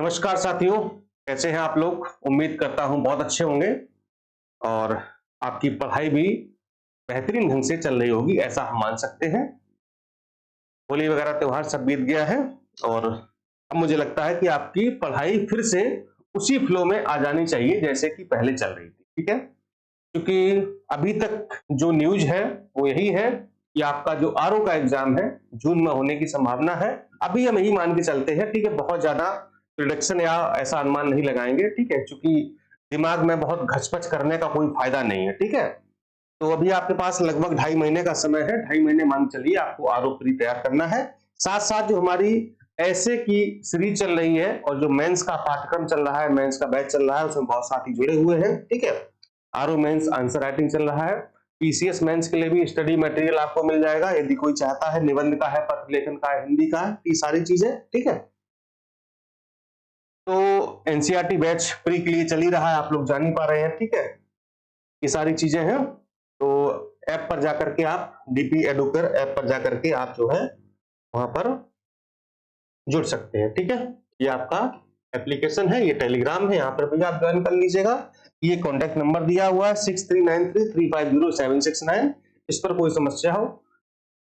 नमस्कार साथियों, कैसे हैं आप लोग? उम्मीद करता हूं बहुत अच्छे होंगे और आपकी पढ़ाई भी बेहतरीन ढंग से चल रही होगी, ऐसा हम मान सकते हैं। होली वगैरह त्योहार सब बीत गया है और अब मुझे लगता है कि आपकी पढ़ाई फिर से उसी फ्लो में आ जानी चाहिए जैसे कि पहले चल रही थी। ठीक है, क्योंकि अभी तक जो न्यूज है वो यही है कि आपका जो आरओ का एग्जाम है जून में होने की संभावना है। अभी हम यही मान के चलते हैं, ठीक है, बहुत ज्यादा प्रिडिक्शन या ऐसा अनुमान नहीं लगाएंगे, ठीक है, क्योंकि दिमाग में बहुत घचपच करने का कोई फायदा नहीं है। ठीक है, तो अभी आपके पास लगभग 2.5 महीने का समय है। 2.5 महीने मान चलिए आपको आरओ प्री तैयार करना है। साथ साथ जो हमारी ऐसे की सीरीज चल रही है और जो मेंस का पाठ्यक्रम चल रहा है, मेंस का बैच चल रहा है, उसमें बहुत साथी जुड़े हुए हैं। ठीक है, आरओ मेंस आंसर राइटिंग चल रहा है। पीसीएस मेंस के लिए भी स्टडी मटेरियल आपको मिल जाएगा यदि कोई चाहता है, निबंध का है, पत्र लेखन का है, हिंदी का है, ये सारी चीजें। ठीक है, तो एनसीईआरटी बैच प्री के लिए चल ही रहा है, आप लोग जान ही पा रहे हैं। ठीक है, ये सारी चीजें हैं। तो ऐप पर जाकर के आप डीपी एडुकेयर ऐप पर जाकर के आप जो है वहां पर जुड़ सकते हैं। ठीक है, ये आपका एप्लीकेशन है, ये टेलीग्राम है, यहाँ पर भी आप ज्वाइन कर लीजिएगा। ये कॉन्टेक्ट नंबर दिया हुआ है 6393350769। इस पर कोई समस्या हो,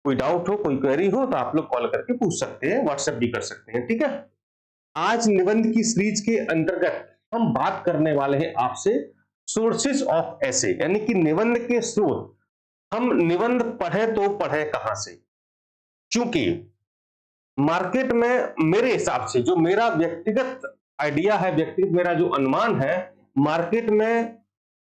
कोई डाउट हो, कोई क्वेरी हो तो आप लोग कॉल करके पूछ सकते हैं, व्हाट्सएप भी कर सकते हैं। ठीक है, आज निबंध की सीरीज के अंतर्गत हम बात करने वाले हैं आपसे सोर्सेस ऑफ ऐसे, यानी कि निबंध के स्रोत। हम निबंध पढ़े तो पढ़े कहां से, क्योंकि मार्केट में मेरे हिसाब से जो मेरा व्यक्तिगत आइडिया है, व्यक्तिगत मेरा जो अनुमान है, मार्केट में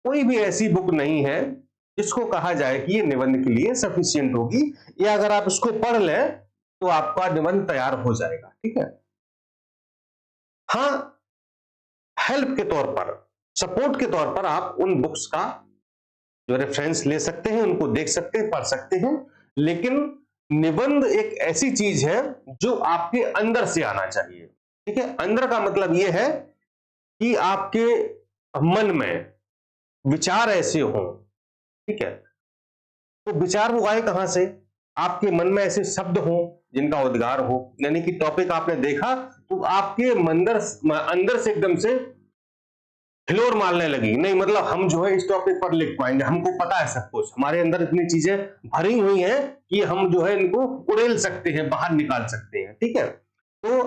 कोई भी ऐसी बुक नहीं है जिसको कहा जाए कि ये निबंध के लिए सफिशिएंट होगी, या अगर आप इसको पढ़ लें तो आपका निबंध तैयार हो जाएगा। ठीक है, हाँ, हेल्प के तौर पर, सपोर्ट के तौर पर आप उन बुक्स का जो रेफरेंस ले सकते हैं, उनको देख सकते हैं, पढ़ सकते हैं, लेकिन निबंध एक ऐसी चीज है जो आपके अंदर से आना चाहिए। ठीक है, अंदर का मतलब यह है कि आपके मन में विचार ऐसे हो। ठीक है, तो विचार वो आए कहां से? आपके मन में ऐसे शब्द हो जिनका उद्गार हो, यानी कि टॉपिक आपने देखा तो आपके अंदर से एकदम से हिलोर मारने लगी, नहीं मतलब हम जो है इस टॉपिक पर लिख पाएंगे, हमको पता है सब कुछ, हमारे अंदर इतनी चीजें भरी हुई हैं कि हम जो है इनको उड़ेल सकते हैं, बाहर निकाल सकते हैं। ठीक है, तो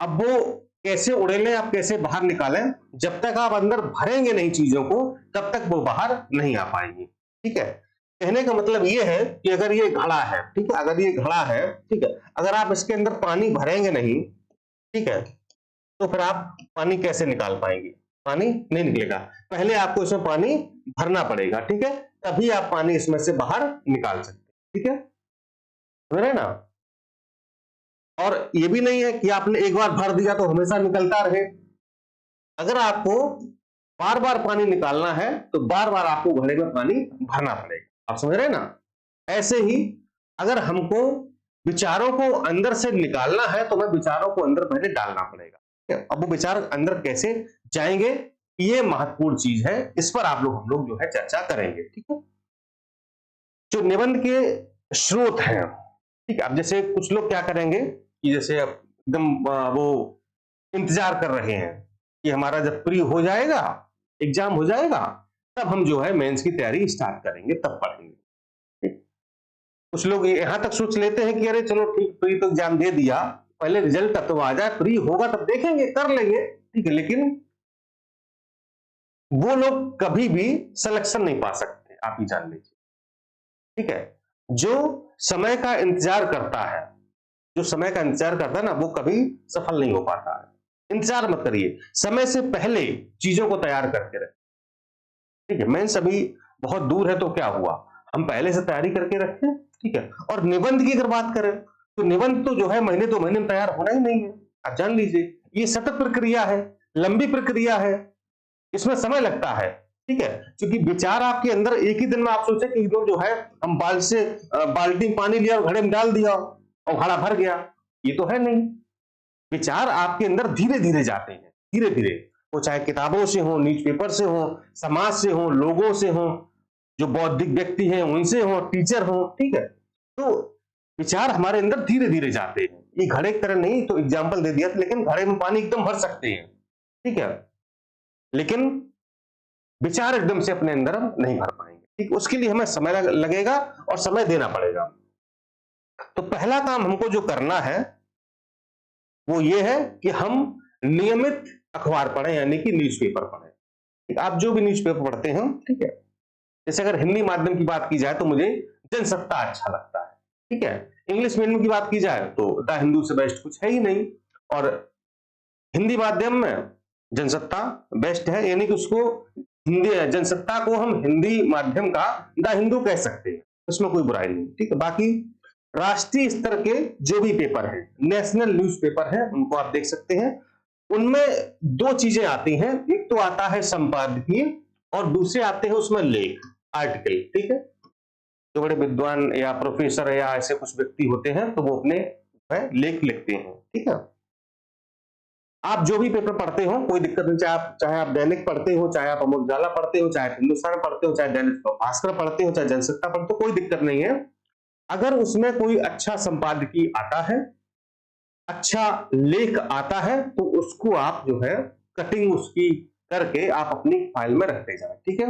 अब वो कैसे उड़ेलें, आप कैसे बाहर निकालें? जब तक आप अंदर भरेंगे नहीं चीजों को तब तक वो बाहर नहीं आ पाएंगी। ठीक है, कहने का मतलब ये है कि अगर ये घड़ा है, ठीक है, अगर ये घड़ा है, ठीक है, अगर आप इसके अंदर पानी भरेंगे नहीं, ठीक है, तो फिर आप पानी कैसे निकाल पाएंगे? पानी नहीं निकलेगा, पहले आपको इसमें पानी भरना पड़ेगा। ठीक है, तभी आप पानी इसमें से बाहर निकाल सकते हैं। ठीक है, समझ रहे ना? और ये भी नहीं है कि आपने एक बार भर दिया तो हमेशा निकलता रहे। अगर आपको बार बार पानी निकालना है तो बार बार आपको घड़े में पानी भरना पड़ेगा। आप समझ रहे ना? ऐसे ही अगर हमको विचारों को अंदर से निकालना है तो हमें विचारों को अंदर पहले डालना पड़ेगा। अब वो विचार अंदर कैसे जाएंगे, ये महत्वपूर्ण चीज है, इस पर हम लोग जो है चर्चा करेंगे। ठीक है, जो निबंध के स्रोत हैं, ठीक है, अब जैसे कुछ लोग क्या करेंगे कि जैसे एकदम वो इंतजार कर रहे हैं कि हमारा जब प्री हो जाएगा, एग्जाम हो जाएगा, तब हम जो है मेंस की तैयारी स्टार्ट करेंगे, तब पढ़ेंगे। कुछ लोग यहां तक सोच लेते हैं कि अरे चलो ठीक, प्री तो एग्जाम दे दिया, पहले रिजल्ट तो आ जाए, प्री होगा तब देखेंगे, कर लेंगे। ठीक है, लेकिन वो लोग कभी भी सिलेक्शन नहीं पा सकते, आप ही जान लीजिए। ठीक है, जो समय का इंतजार करता है, जो समय का इंतजार करता है ना, वो कभी सफल नहीं हो पाता है। इंतजार मत करिए, समय से पहले चीजों को तैयार करके रखें। ठीक है, मेंस अभी बहुत दूर है तो क्या हुआ, हम पहले से तैयारी करके रखें। ठीक है, और निबंध की अगर बात करें तो निबंध तो जो है महीने 2 महीने में तैयार होना ही नहीं है, आप जान लीजिए। ये सतत प्रक्रिया है, लंबी प्रक्रिया है, इसमें समय लगता है। ठीक है, क्योंकि विचार आपके अंदर एक ही दिन में, आप सोचे कि जो है हम बाल्टी पानी लिया और घड़े में डाल दिया और घड़ा भर गया, ये तो है नहीं। विचार आपके अंदर धीरे धीरे जाते हैं, धीरे धीरे, वो चाहे किताबों से हो, न्यूज़पेपर से हो, समाज से हो, लोगों से हो, जो बौद्धिक व्यक्ति हैं उनसे हो, टीचर हो। ठीक है, तो विचार हमारे अंदर धीरे धीरे जाते हैं। ये घड़े की तरह नहीं, तो एग्जाम्पल दे दिया था, लेकिन घड़े में पानी एकदम भर सकते हैं, ठीक है, लेकिन विचार एकदम से अपने अंदर हम नहीं भर पाएंगे, ठीक। उसके लिए हमें समय लगेगा और समय देना पड़ेगा। तो पहला काम हमको जो करना है वो ये है कि हम नियमित अखबार पढ़ें, यानी कि न्यूज़पेपर पढ़ें, ठीक। आप जो भी न्यूज़पेपर पढ़ते हैं, ठीक है, जैसे अगर हिंदी माध्यम की बात की जाए तो मुझे जनसत्ता अच्छा लगता है, ठीक है। इंग्लिश मीडियम की बात की जाए तो द हिंदू से बेस्ट कुछ है ही नहीं, और हिंदी माध्यम में जनसत्ता बेस्ट है, यानी कि उसको हिंदी जनसत्ता को हम हिंदी माध्यम का द हिंदू कह सकते हैं, उसमें कोई बुराई नहीं, ठीक है। बाकी राष्ट्रीय स्तर के जो भी पेपर है, नेशनल न्यूज़पेपर है, उनको आप देख सकते हैं। उनमें दो चीजें आती हैं, एक तो आता है संपादकीय और दूसरे आते हैं उसमें लेख, आर्टिकल, ठीक है। जो बड़े विद्वान या प्रोफेसर या ऐसे कुछ व्यक्ति होते हैं तो वो अपने लेख लिखते हैं, ठीक है। आप जो भी पेपर पढ़ते हो कोई दिक्कत नहीं, चाहे आप दैनिक पढ़ते हो, चाहे आप अमर उजाला पढ़ते हो, चाहे हिंदुस्तान पढ़ते हो, चाहे दैनिक भास्कर पढ़ते हो, चाहे जनसत्ता पढ़ते हो, कोई दिक्कत नहीं है। अगर उसमें कोई अच्छा संपादकीय आता है, अच्छा लेख आता है, तो उसको आप जो है कटिंग उसकी करके आप अपनी फाइल में रखते जाए, ठीक है।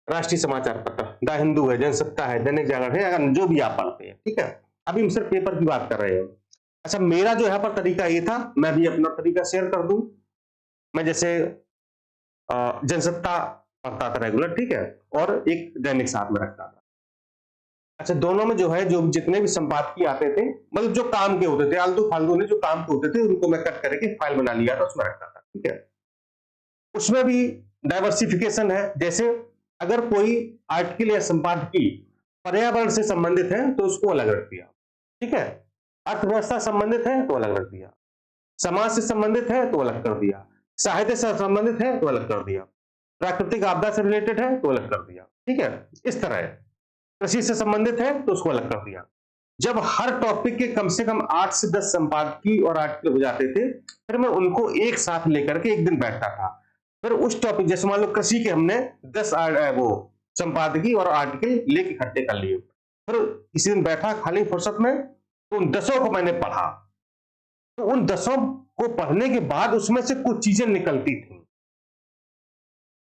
राष्ट्रीय समाचार पत्र, द हिंदू है, जनसत्ता है, दैनिक जागरण है, अगर जो भी आप पढ़ते हैं, ठीक है। अभी हम सिर्फ पेपर की बात कर रहे हैं। अच्छा, मेरा जो यहाँ पर तरीका ये था, मैं भी अपना तरीका शेयर कर दूं। मैं जैसे जनसत्ता पढ़ता था रेगुलर, ठीक है, और एक दैनिक साथ में रखता था। अच्छा, दोनों में जो है जो जितने भी संपादकीय आते थे, मतलब जो काम के होते थे, आलतू फालतू ने जो काम के होते थे, उनको मैं कट करके फाइल बना लिया था, उसमें रखता था, ठीक है। उसमें भी डाइवर्सिफिकेशन है, जैसे अगर कोई आर्टिकल या संपादकीय पर्यावरण से संबंधित है तो उसको अलग रख दिया, ठीक है। अर्थव्यवस्था संबंधित है तो अलग रख दिया, समाज से संबंधित है तो अलग कर दिया, साहित्य से संबंधित है तो अलग कर दिया, प्राकृतिक आपदा से रिलेटेड है तो अलग कर दिया, ठीक है। इस तरह कृषि से संबंधित है तो उसको अलग कर दिया। जब हर टॉपिक के कम से कम 8 से 10 संपादकीय और आर्टिकल हो जाते थे, फिर मैं उनको एक साथ लेकर के एक दिन बैठता था। फिर उस टॉपिक, जैसे मान लो कृषि के हमने 10 वो संपादकीय और आर्टिकल लेके इकट्ठे कर लिए, फिर किसी दिन बैठा खाली फुर्सत में, तो उन 10 को मैंने पढ़ा। तो उन 10 को पढ़ने के बाद उसमें से कुछ चीजें निकलती थी,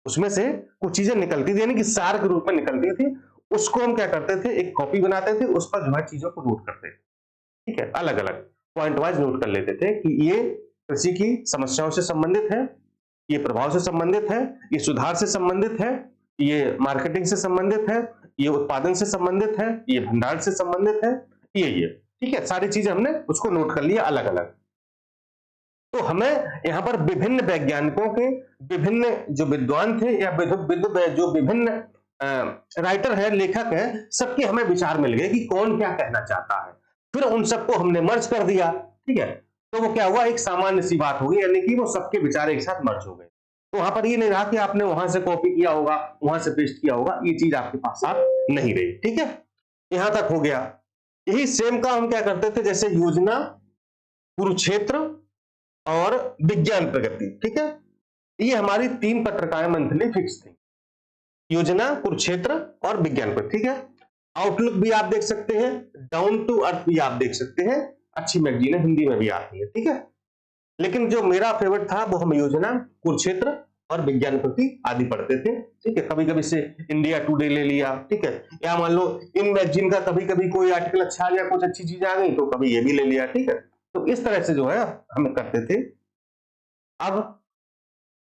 उसमें से कुछ चीजें निकलती थी, यानी कि सार के रूप में निकलती थी। उसको हम क्या करते थे, एक कॉपी बनाते थे, उस पर जो है चीजों को नोट करते थे, ठीक है, अलग अलग पॉइंट वाइज नोट कर लेते थे कि ये कृषि की समस्याओं से संबंधित है, ये प्रभाव से संबंधित है, ये सुधार से संबंधित है, ये मार्केटिंग से संबंधित है, ये उत्पादन से संबंधित है, ये भंडारण से संबंधित है, ये, ठीक है। सारी चीजें हमने उसको नोट कर लिया अलग अलग। तो हमें यहाँ पर विभिन्न वैज्ञानिकों के, विभिन्न जो विद्वान थे या जो विभिन्न राइटर है, लेखक है, सबके हमें विचार मिल गए कि कौन क्या कहना चाहता है। फिर उन सबको हमने मर्ज कर दिया, ठीक है। तो वो क्या हुआ, एक सामान्य सी बात हो गई, यानी कि वो सबके विचार एक साथ मर्ज हो गए। तो वहां पर ये नहीं रहा कि आपने वहां से कॉपी किया होगा, वहां से पेस्ट किया होगा, ये चीज आपके पास साथ नहीं रही, ठीक है। यहां तक हो गया। यही सेम का हम क्या करते थे, जैसे योजना, कुरुक्षेत्र और विज्ञान प्रगति, ठीक है। ये हमारी 3 पत्रिकाएं मंथली फिक्स थी, योजना, कुरुक्षेत्र और विज्ञान प्रगति, ठीक है। आउटलुक भी आप देख सकते हैं, डाउन टू अर्थ भी आप देख सकते हैं, अच्छी मैगजीन है, हिंदी में भी आती है, ठीक है। लेकिन जो मेरा फेवरेट था वो हम योजना, कुरुक्षेत्र और विज्ञान प्रगति आदि पढ़ते थे, ठीक है। कभी कभी से इंडिया टुडे ले लिया, ठीक है, या मान लो इन मैगजीन का कभी कभी कोई आर्टिकल अच्छा आ गया, कुछ अच्छी चीजें आ गई तो कभी ये भी ले लिया, ठीक है। तो इस तरह से जो है हम करते थे। अब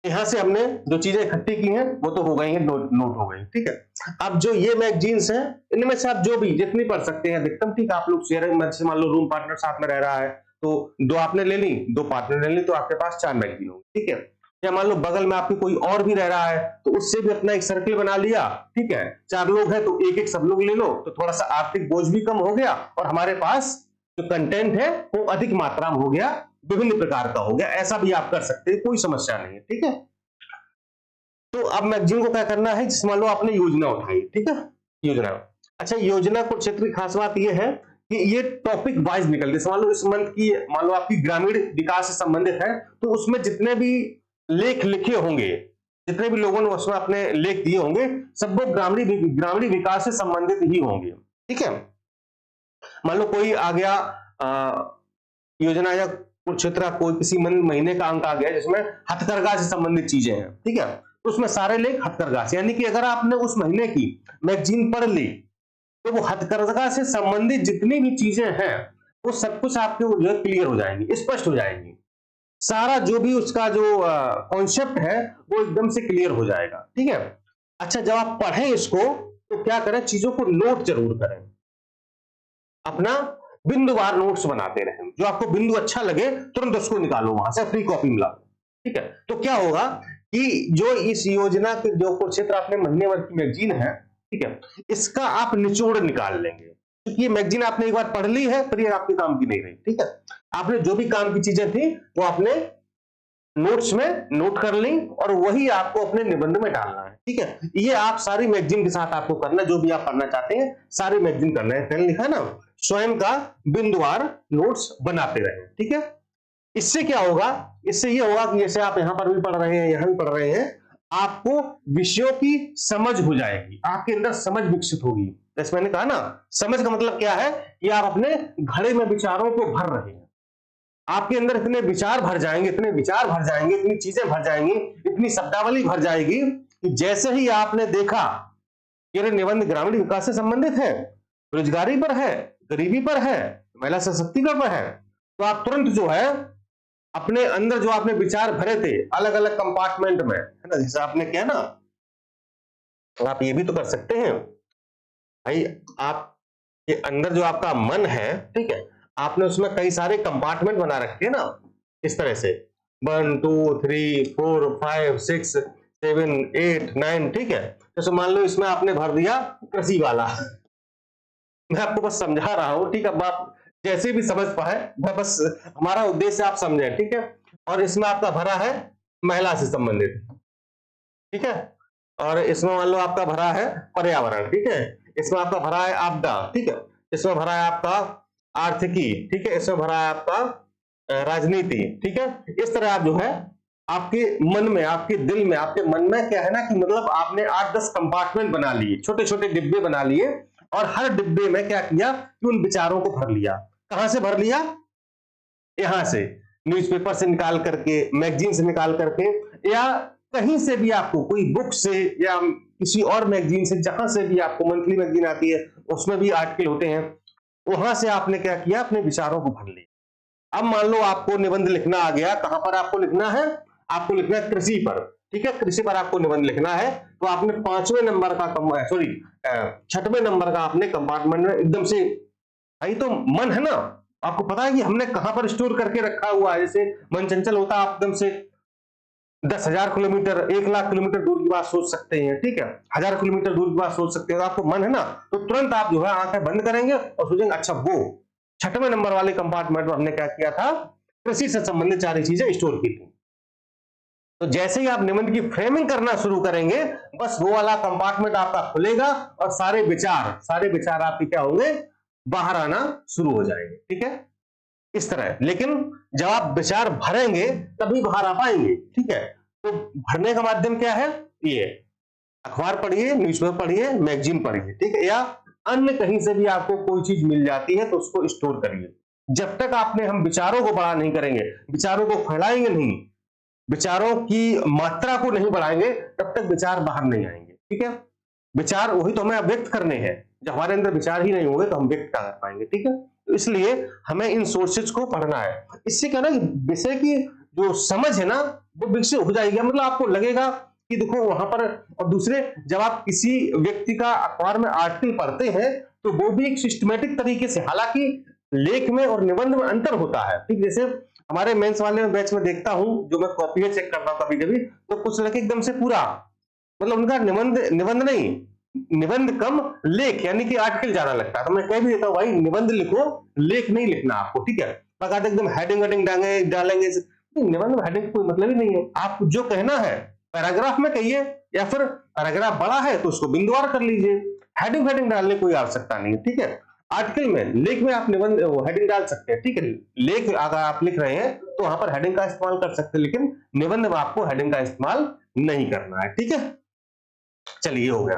यहां से हमने जो चीजें इकट्ठी की हैं वो तो हो गई हैं, नोट हो गई, ठीक है। अब जो ये मैगजीन्स हैं, इनमें से आप जो भी जितनी पढ़ सकते हैं अधिकतम, ठीक है। आप लोग शेयर, मान लो रूम पार्टनर साथ में रह रहा है तो 2 आपने ले ली, 2 पार्टनर ले ली, तो आपके पास 4 मैगजीन होगी, ठीक है। या मान लो बगल में आपके कोई और भी रह रहा है तो उससे भी अपना एक सर्किल बना लिया, ठीक है। 4 लोग हैं तो एक एक सब लोग ले लो, तो थोड़ा सा आर्थिक बोझ भी कम हो गया और हमारे पास जो कंटेंट है वो अधिक मात्रा में हो गया, विभिन्न प्रकार का हो गया। ऐसा भी आप कर सकते हैं, कोई समस्या नहीं है, ठीक है। तो अब मैगजीन को क्या करना है, जिस मान लो आपने योजना उठाई, ठीक है, योजना। अच्छा, योजना को क्षेत्र की खास बात यह है कि ये टॉपिक वाइज निकलते हैं। मान लो इस मंथ की, मान लो आपकी ग्रामीण विकास से संबंधित है, तो उसमें जितने भी लेख लिखे होंगे, जितने भी लोगों ने उसमें अपने लेख दिए होंगे, सब वो ग्रामीण विकास से संबंधित ही होंगे, ठीक है। मान लो कोई आ गया योजना या कुरुक्षेत्र का कोई किसी महीने का अंक आ गया जिसमें हथकरघा से संबंधित चीजें हैं, ठीक है, तो उसमें सारे लेख हथकरघा से, यानी कि अगर आपने उस महीने की मैगजीन पढ़ ली तो वो हथकरघा से संबंधित जितनी भी चीजें हैं वो सब कुछ आपके जो है क्लियर हो जाएंगी, स्पष्ट हो जाएंगी। सारा जो भी उसका जो कॉन्सेप्ट है वो एकदम से क्लियर हो जाएगा, ठीक है। अच्छा, जब आप पढ़ें इसको तो क्या करें, चीजों को नोट जरूर करें, अपना बिंदुवार नोट्स बनाते रहें। जो आपको बिंदु अच्छा लगे तुरंत उसको निकालो, वहां से फ्री कॉपी मिला, ठीक है। तो क्या होगा कि जो इस योजना के जो कुरुक्षेत्र आपने महीने भर की मैगजीन है, ठीक है, इसका आप निचोड़ निकाल लेंगे, क्योंकि ये मैगजीन आपने एक बार पढ़ ली है, फिर ये आपके काम की नहीं रही, ठीक है। आपने जो भी काम की चीजें थी वो आपने नोट्स में नोट कर ली और वही आपको अपने निबंध में डालना है, ठीक है। ये आप सारी मैगजीन के साथ आपको करना, जो भी आप पढ़ना चाहते हैं सारी मैगजीन करना है। मैंने लिखा ना, स्वयं का बिंदुवार नोट्स बनाते रहे, ठीक है। इससे क्या होगा, इससे ये होगा कि जैसे आप यहां पर भी पढ़ रहे हैं, यहां भी पढ़ रहे हैं, आपको विषयों की समझ हो जाएगी, आपके अंदर समझ विकसित होगी। जैसे मैंने कहा ना, समझ का मतलब क्या है कि आप अपने घड़े में विचारों को भर रहे हैं, आपके अंदर इतने विचार भर जाएंगे, इतने विचार भर जाएंगे, इतनी चीजें भर जाएंगी, इतनी शब्दावली भर जाएगी कि जैसे ही आपने देखा कि निबंध ग्रामीण विकास से संबंधित है, रोजगारी पर है, गरीबी पर है, महिला सशक्तिकरण पर है, तो आप तुरंत जो है अपने अंदर जो आपने विचार भरे थे अलग अलग कंपार्टमेंट में, है ना, जैसे आपने किया ना, तो आप ये भी तो कर सकते हैं भाई, आपके अंदर जो आपका मन है, ठीक है, आपने उसमें कई सारे कंपार्टमेंट बना रखे हैं ना, इस तरह से 1 2 3 4 5 6 7 8 9, ठीक है। जैसे मान लो इसमें आपने भर दिया कृषि वाला, मैं आपको बस समझा रहा हूं, ठीक है, आप जैसे भी समझ पाए, मैं बस हमारा उद्देश्य आप समझे, ठीक है। और इसमें आपका भरा है महिला से संबंधित, ठीक है, और इसमें मान लो आपका भरा है पर्यावरण, ठीक है, इसमें आपका भरा है आपदा, ठीक है, इसमें भरा है आपका आर्थिकी, ठीक है, इसमें भरा है आपका राजनीति, ठीक है। इस तरह आप जो है आपके मन में, आपके दिल में, आपके मन में क्या है ना कि मतलब आपने 8-10 कंपार्टमेंट बना लिए, छोटे छोटे डिब्बे बना लिए, और हर डिब्बे में क्या किया कि उन विचारों को भर लिया। कहां से भर लिया? यहां से न्यूज़पेपर से निकाल करके, मैगजीन से निकाल करके, या कहीं से भी आपको कोई बुक से या किसी और मैगजीन से, जहां से भी आपको, मंथली मैगजीन आती है उसमें भी आर्टिकल होते हैं, वहां से आपने क्या किया, अपने विचारों को भर लिया। अब मान लो आपको निबंध लिखना आ गया, कहां पर आपको लिखना है? आपको लिखना है कृषि पर, ठीक है, कृषि पर आपको निबंध लिखना है, तो आपने 5वें नंबर का, सॉरी 6वें नंबर का आपने कंपार्टमेंट में एकदम से, भाई तो मन है ना, आपको पता है कि हमने कहां पर स्टोर करके रखा हुआ है। जैसे मन चंचल होता है, आप एकदम से 10,000 किलोमीटर, 1,00,000 किलोमीटर दूर की बात सोच सकते हैं, ठीक है, 1,000 किलोमीटर दूर की बात सोच सकते हैं, तो आपको मन है ना, तो तुरंत आप जो है आंखें बंद करेंगे और सोचेंगे अच्छा वो 6वें नंबर वाले कंपार्टमेंट में हमने क्या किया था, कृषि से संबंधित सारी चीजें स्टोर की थी। तो जैसे ही आप निबंध की फ्रेमिंग करना शुरू करेंगे, बस वो वाला कंपार्टमेंट आपका खुलेगा और सारे विचार आपके क्या होंगे, बाहर आना शुरू हो जाएंगे, ठीक है, इस तरह। लेकिन जब आप विचार भरेंगे तभी बाहर आ पाएंगे, ठीक है। तो भरने का माध्यम क्या है? ये अखबार पढ़िए, न्यूज़पेपर पढ़िए, मैगजीन पढ़िए, ठीक है, या अन्य कहीं से भी आपको कोई चीज मिल जाती है तो उसको स्टोर करिए। जब तक आपने हम विचारों को बड़ा नहीं करेंगे, विचारों को फैलाएंगे नहीं, विचारों की मात्रा को नहीं बढ़ाएंगे, तब तक विचार बाहर नहीं आएंगे, ठीक है। विचार वही तो हमें व्यक्त करने हैं, जब हमारे अंदर विचार ही नहीं होंगे तो हम व्यक्त क्या कर पाएंगे, ठीक है। तो इसलिए हमें इन सोर्सेज को पढ़ना है। इससे क्या ना कि विषय की जो समझ है ना वो विकसित हो जाएगी, मतलब आपको लगेगा कि देखो वहां पर। और दूसरे, जब आप किसी व्यक्ति का अखबार में आर्टिकल पढ़ते हैं तो वो भी एक सिस्टमेटिक तरीके से, हालांकि लेख में और निबंध में अंतर होता है, ठीक। जैसे हमारे मेंस वाले बैच में देखता हूं, जो मैं कॉपी चेक करता हूं कभी कभी, तो कुछ लड़के एकदम से पूरा, मतलब उनका निबंध नहीं, निबंध कम लेख, यानी कि आर्टिकल ज्यादा लगता है। तो मैं कह भी देता हूँ भाई निबंध लिखो, लेख नहीं लिखना आपको, ठीक है। लगाते एकदम हेडिंग डालेंगे, निबंध में हेडिंग कोई मतलब ही नहीं है। आप जो कहना है पैराग्राफ में कहिए, या फिर पैराग्राफ बड़ा है तो उसको बिंदुवार कर लीजिए, हेडिंग डालने कोई आवश्यकता नहीं है, ठीक है। आर्टिकल में, लेख में आप निबंध हेडिंग डाल सकते हैं, ठीक है। लेख अगर आप लिख रहे हैं तो वहां पर हेडिंग का इस्तेमाल कर सकते हैं, लेकिन निबंध में आपको हेडिंग का इस्तेमाल नहीं करना है, ठीक है। चलिए, हो गया।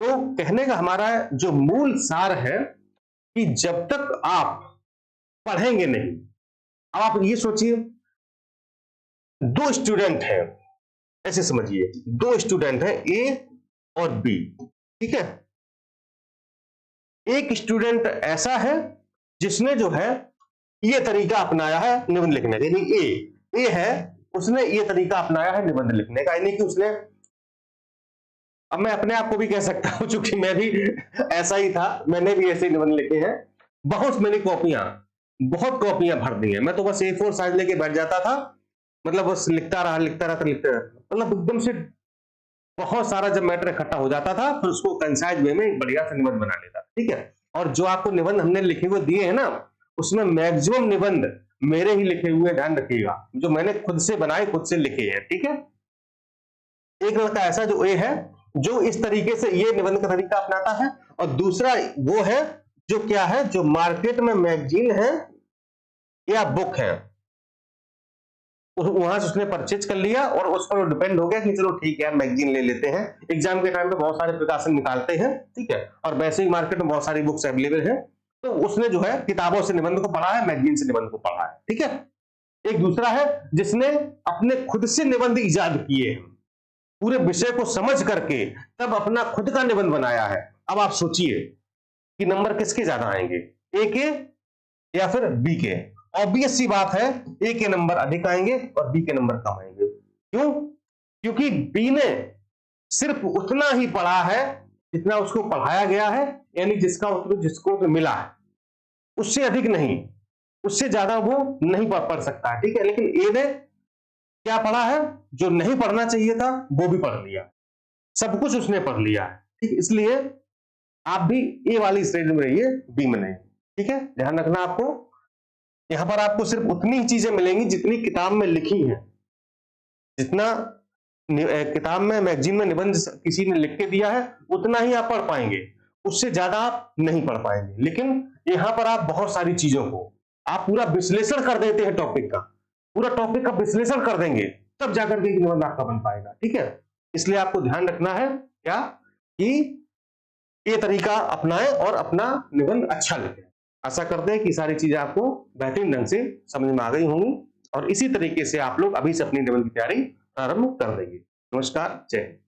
तो कहने का हमारा जो मूल सार है कि जब तक आप पढ़ेंगे नहीं, अब आप ये सोचिए, दो स्टूडेंट हैं, ऐसे समझिए, दो स्टूडेंट हैं ए और बी, ठीक है। एक स्टूडेंट ऐसा है जिसने जो है ये तरीका अपनाया है निबंध लिखने का, यानी ए है, उसने ये तरीका अपनाया है निबंध लिखने का, यानी कि उसने, अब मैं अपने आप को भी कह सकता हूं, चूंकि मैं भी ऐसा ही था, मैंने भी ऐसे निबंध लिखे हैं, बहुत बहुत कॉपियां भर दी हैं। मैं तो बस A4 साइज लेके बैठ जाता था, मतलब बस लिखता रहा, मतलब एकदम से बहुत सारा जब मैटर इकट्ठा हो जाता था, फिर उसको कंसाइज वे में एक बढ़िया सा निबंध बना लेता, ठीक है। और जो आपको निबंध हमने लिखे हुए दिए हैं ना, उसमें मैक्सिमम निबंध मेरे ही लिखे हुए, ध्यान रखिएगा, जो मैंने खुद से बनाए, खुद से लिखे हैं, ठीक है। एक लड़का ऐसा जो ए है, जो इस तरीके से ये निबंध का तरीका अपनाता है, और दूसरा वो है जो क्या है, जो मार्केट में मैगजीन है या बुक है, वहां से उसने परचेज कर लिया और उस पर डिपेंड हो गया कि चलो ठीक है मैगजीन ले लेते हैं। एग्जाम के टाइम पे बहुत सारे प्रकाशन निकालते हैं, ठीक है, और वैसे ही मार्केट में बहुत सारी बुक्स अवेलेबल है, तो उसने जो है किताबों से निबंध को पढ़ा है, मैगजीन से निबंध को पढ़ा है, ठीक है। एक दूसरा है जिसने अपने खुद से निबंध इजाद किए हैं, पूरे विषय को समझ करके तब अपना खुद का निबंध बनाया है। अब आप सोचिए कि नंबर किसके ज्यादा आएंगे, ए के या फिर बी के। ऑब्वियस सी बात है, ए के नंबर अधिक आएंगे और बी के नंबर कम आएंगे। क्यों? क्योंकि बी ने सिर्फ उतना ही पढ़ा है जितना उसको पढ़ाया गया है, यानी जिसको तो मिला है, उससे अधिक नहीं, उससे ज्यादा वो नहीं पढ़ सकता है, ठीक है। लेकिन ए ने क्या पढ़ा है, जो नहीं पढ़ना चाहिए था वो भी पढ़ लिया, सब कुछ उसने पढ़ लिया है, ठीक। इसलिए आप भी ए वाली श्रेणी में रहिए, बी में नहीं, ठीक है। ध्यान रखना आपको, यहां पर आपको सिर्फ उतनी ही चीजें मिलेंगी जितनी किताब में लिखी हैं, जितना किताब में मैगजीन में निबंध किसी ने लिख के दिया है उतना ही आप पढ़ पाएंगे, उससे ज्यादा आप नहीं पढ़ पाएंगे। लेकिन यहां पर आप बहुत सारी चीजों को आप पूरा विश्लेषण कर देते हैं, टॉपिक का पूरा टॉपिक का विश्लेषण कर देंगे, तब जाकर के निबंध आपका बन पाएगा, ठीक है। इसलिए आपको ध्यान रखना है क्या, कि ये तरीका अपनाएं और अपना निबंध अच्छा लिखें। आशा करते हैं कि सारी चीजें आपको बेहतरीन ढंग से समझ में आ गई होंगी, और इसी तरीके से आप लोग अभी से अपनी निबंध की तैयारी प्रारंभ कर देंगे। नमस्कार, जय हिंद।